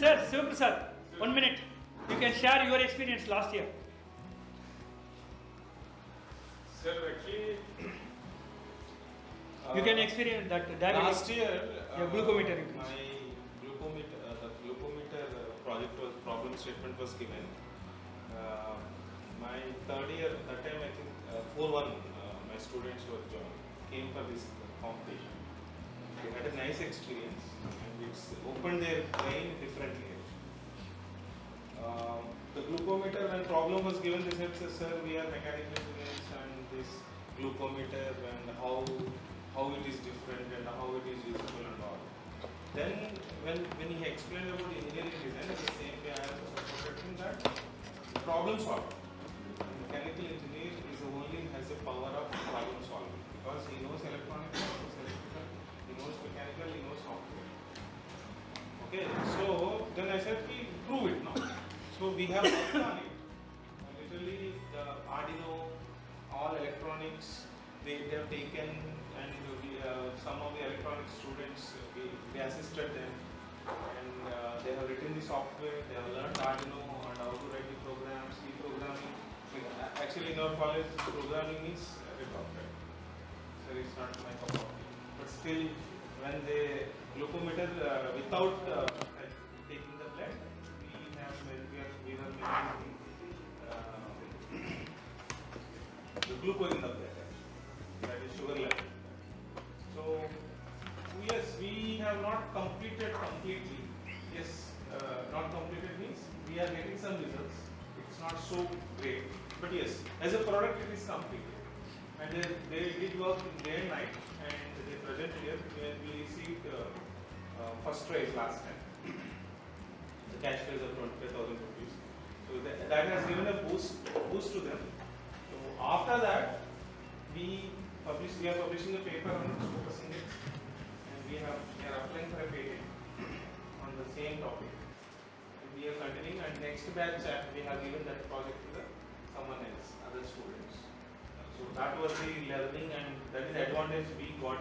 Sir, Sivaprasad, 1 minute. You can share your experience last year. Sir, actually, You can experience that last year, glucometer. my glucometer, the glucometer project was problem statement was given. My third year, that time I think 4-1, my students came for this competition. They had a nice experience and it's opened their brain differently. The glucometer, when problem was given, they said, sir, we are mechanical engineers and this glucometer and how it is different and how it is useful and all. Then when he explained about engineering design, at the same way I also supported him that problem solving. Mechanical engineer is the only has the power of problem solving because he knows electronics, he knows electrical, he knows mechanical, he knows software. Okay, so then I said, prove it now. So we have worked on it. Literally the Arduino, all electronics, they have taken, and some of the electronics students, we assisted them, and they have written the software, they have learned Arduino and how to write the programs, programming. Actually in our college, programming is a bit perfect. So it's not my cup of tea. But still, when the glucometer, without taking the blood, we were making the glucose in the blood. That is sugar level. So yes, we have not completed completely. Yes, not completed means we are getting some results. It's not so great, but yes, as a product it is completed. And they did work day and night, and they present here. We received first prize last time. The cash prize of 25,000 rupees. So that has given a boost to them. So after that, we are publishing a paper on focusing it, and we are applying for a patent on the same topic. And we are continuing, and next batch we have given that project to someone else, other students. So that was the learning, and that is the advantage we got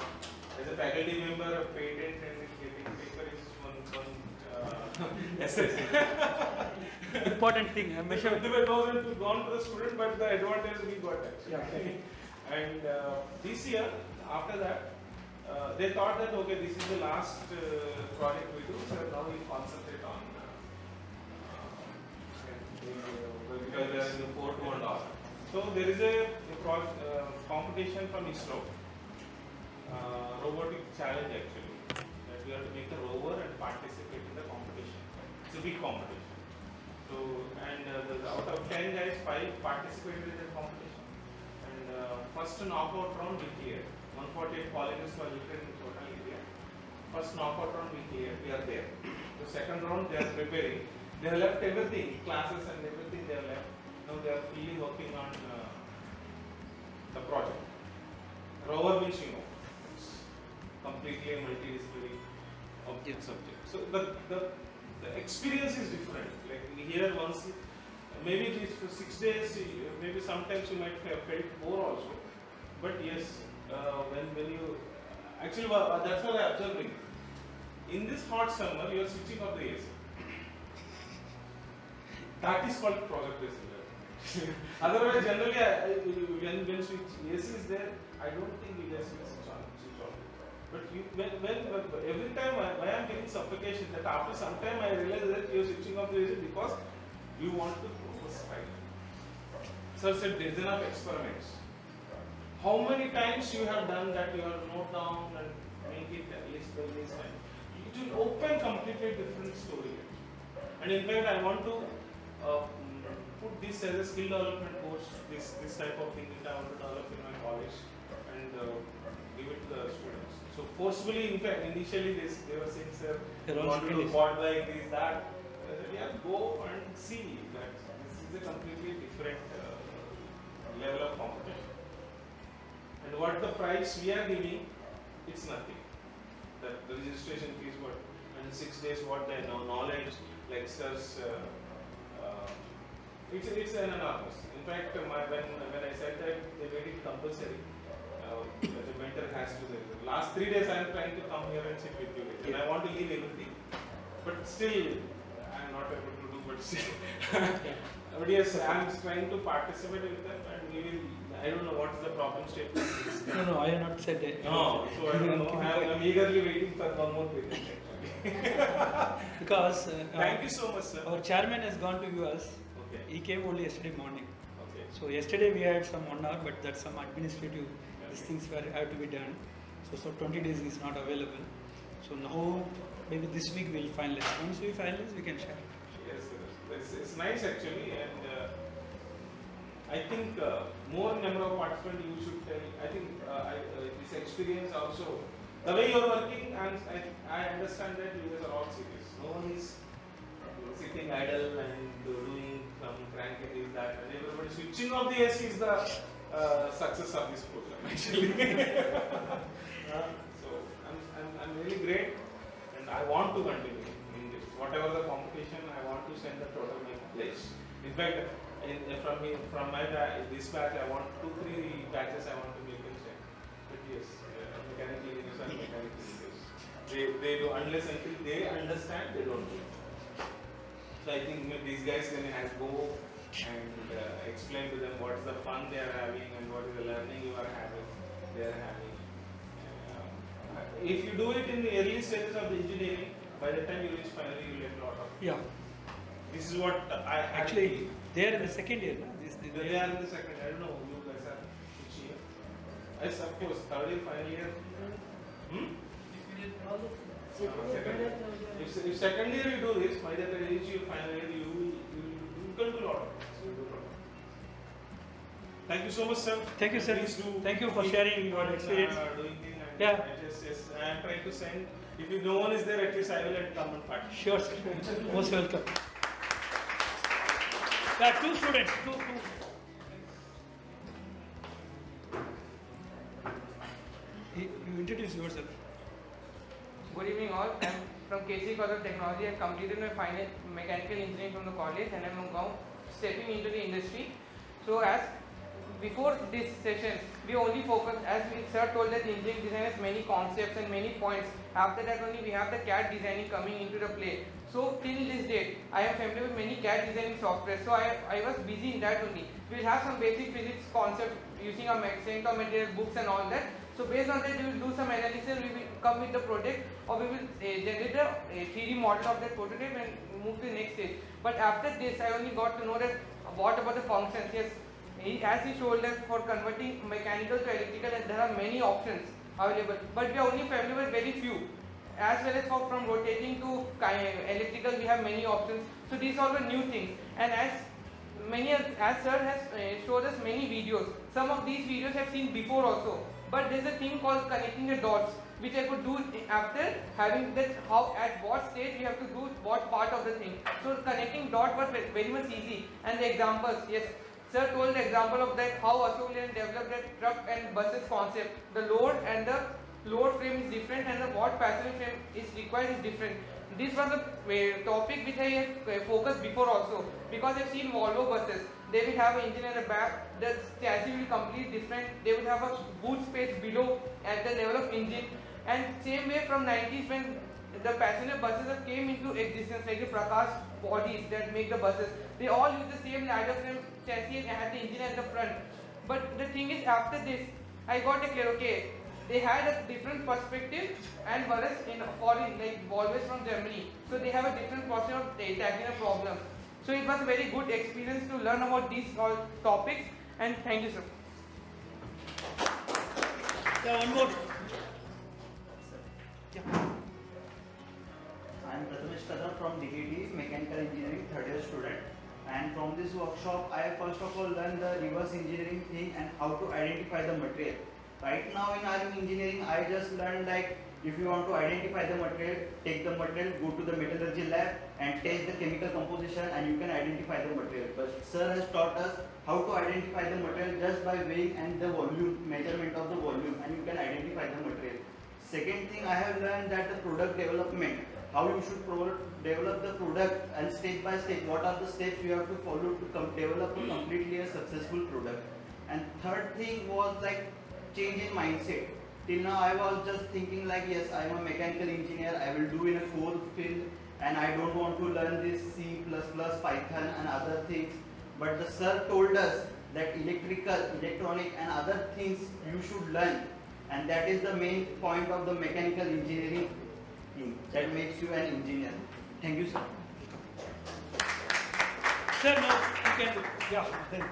as a faculty member. A patent and getting paper is one essence. Important thing. I'm sure. There were those gone to the student, but the advantage we got actually. Yeah. And this year, after that, they thought that okay, this is the last project we do, so now we concentrate on because they are in the 4-2 and all. So there is a competition from ISRO, robotic challenge actually, that we have to make a rover and participate in the competition. It's a big competition. So and out of 10 guys, 5 participated in the competition. And first knockout round we cleared. 148 polygons were lifted in total area. First knockout round we cleared. We are there. The second round they are preparing. They have left everything, classes and everything they have left. Now they are fully working on the project. Rover means it's completely a multidisciplinary subject. So the experience is different. Like here once, maybe it is for 6 days, maybe sometimes you might have felt more also. But yes, when you, actually that's what I am observing. In this hot summer, you are switching off the AC. That is called project based learning. Otherwise, generally, when switch AC is there, I don't think we just switch on. But every time I am getting suffocation, that after some time I realize that you are switching off the AC because you want to focus right. Sir said there is enough experiments. How many times you have done that? You have note down and make it list by list, and it will open completely different story. And in fact, I want to put this as a skill development course, this type of thing that I want to develop in my college and give it to the students. So forcefully, in fact, initially they were saying, sir, we want to do quad bike, this, that. I said, yeah, go and see that this is a completely different level of competition. And what the price we are giving, it's nothing. The registration fees, what, and 6 days, what the knowledge, lectures, it's an enormous. In fact, when I said that they made it compulsory, the mentor has to say. Last 3 days I am trying to come here and sit with you, and I want to leave everything. But still, not able to do, but still. But yes, I'm trying to participate with them, and we will. I don't know what is the problem statement. No, I have not said that. No, so I don't know. I'm eagerly waiting for one more period actually. Because Thank you so much, sir. our chairman has gone to US. Okay. He came only yesterday morning. Okay. So yesterday we had some 1 hour, but that's some administrative. These things have to be done. So 20 days is not available. So now maybe this week we'll finalize. Once we finalize, we can share. Yes, sir. It's nice actually, and I think more number of participants you should tell. I think this experience also, the way you're working, and I understand that you guys are all serious. No one is sitting idle and doing some cranky that, and everybody switching off the AC is the success of this program actually. So I'm really great, and I want to continue in this. Whatever the competition, I want to send the total my place. In fact, from my this batch, I want 2-3 batches I want to make and send. But yes, mechanical engineers and mechanical engineers, they do, unless until they understand, they don't do. So I think these guys can go and explain to them what is the fun they are having and what is the learning you are having. They are having. If you do it in the early stages of the engineering, by the time you reach final, you will get a lot of. Yeah. This is what I Actually, they are in the second year. No? They are in the second. I don't know who you guys are. Which year? Yes, of course. Third year, final year. Second year. If second year you do this, by the time you reach your final year, you can do a lot of things. Thank you so much, sir. Thank you, sir. Please do. Thank you for sharing your experience. Doing things. Yeah. I am trying to send. If no one is there, at least I will come and participate. Sure, sir. Most welcome. There are 2 students. Two. You introduce yourself. Good evening all. I am from KC College of Technology. I completed my final mechanical engineering from the college and I am now stepping into the industry. So as before this session, we only focus, as sir told that engineering design has many concepts and many points. After that only we have the CAD designing coming into the play. So till this date, I am familiar with many CAD designing software. So I was busy in that only. We will have some basic physics concept using our strength of material books and all that. So based on that, we will do some analysis, we will come with the project, or we will generate a 3D model of that prototype and move to the next stage. But after this, I only got to know that what about the functions. Yes, as he showed that for converting mechanical to electrical, there are many options available, but we are only familiar with very few. As well as from rotating to electrical, we have many options. So these are the new things, and as sir has showed us many videos. Some of these videos I've seen before also, but there's a thing called connecting the dots, which I could do after having that how at what stage we have to do what part of the thing. So connecting dot was very much easy, and the examples, yes, sir told the example of that how Ashok Leyland developed that truck and buses concept. The load and the load frame is different, and the what passenger frame is required is different. This was a topic which I had focused before also, because I've seen Volvo buses. They will have an engine at the back, the chassis will be completely different, they will have a boot space below at the level of engine, and same way from 90s when the passenger buses came into existence, like the Prakash bodies that make the buses, they all use the same ladder frame chassis and had the engine at the front. But the thing is, after this, I got a clear, okay, they had a different perspective, and whereas in foreign, like Volvo from Germany, so they have a different process of tackling a problem. So it was a very good experience to learn about these all topics, and thank you, sir. Yeah, one more. Yeah. I am Prathamesh Kadam from DED, Mechanical Engineering, 3rd year student. And from this workshop, I first of all learned the reverse engineering thing and how to identify the material. Right now in our engineering, I just learned like if you want to identify the material, take the material, go to the metallurgy lab and test the chemical composition, and you can identify the material. But sir has taught us how to identify the material just by weighing and the volume, measurement of the volume, and you can identify the material. Second thing I have learned that the product development, how you should develop the product, and step by step what are the steps you have to follow to develop a completely a successful product. And third thing was like change in mindset. Till now I was just thinking like, yes, I am a mechanical engineer, I will do in a core field and I don't want to learn this C++, Python and other things. But the sir told us that electrical, electronic and other things you should learn, and that is the main point of the mechanical engineering thing that makes you an engineer. Thank you, sir. Sir, no, you can do. Yeah, then.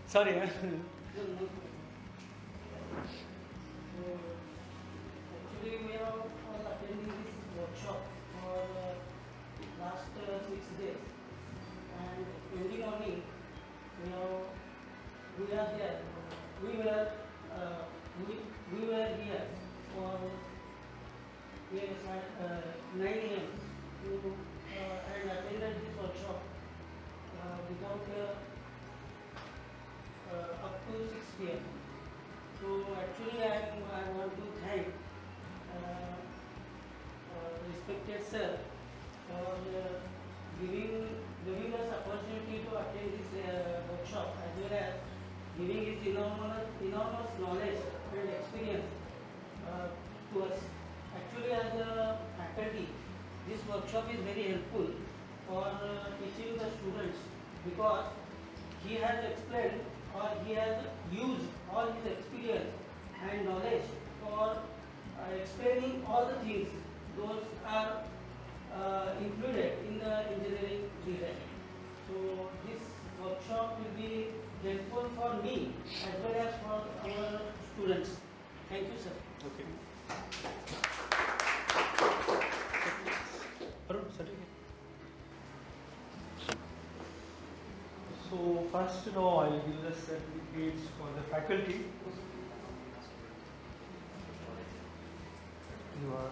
Sorry. Actually, we are all attending this workshop for last 6 days, and every morning we are there. We were here for yes, at 9 a.m. And attended this workshop without up to 6 p.m. So actually I want to thank respected sir for giving us opportunity to attend this workshop, as well as giving his enormous knowledge and experience to us. Actually, as a faculty, this workshop is very helpful for teaching the students, because he has explained or he has used all his experience and knowledge for explaining all the things those are included in the engineering design. So this workshop will be helpful for me as well as for our students. Thank you, sir. Okay. Arun, certificate. So first, I will give the certificates for the faculty. You are.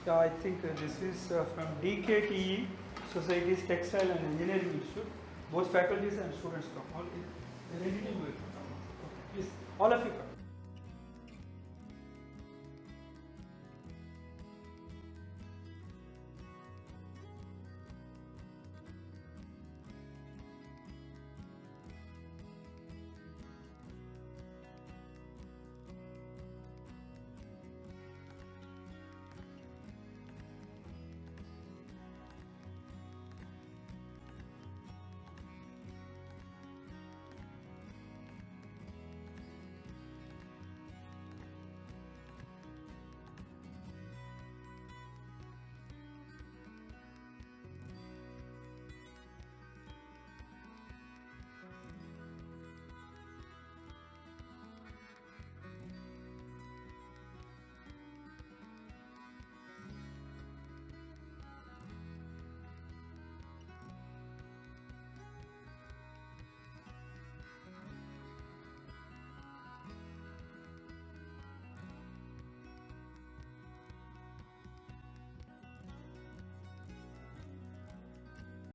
Yeah, I think this is from DKTE, Society's Textile and Engineering Institute. Both faculties and students come. All, please, all of you come.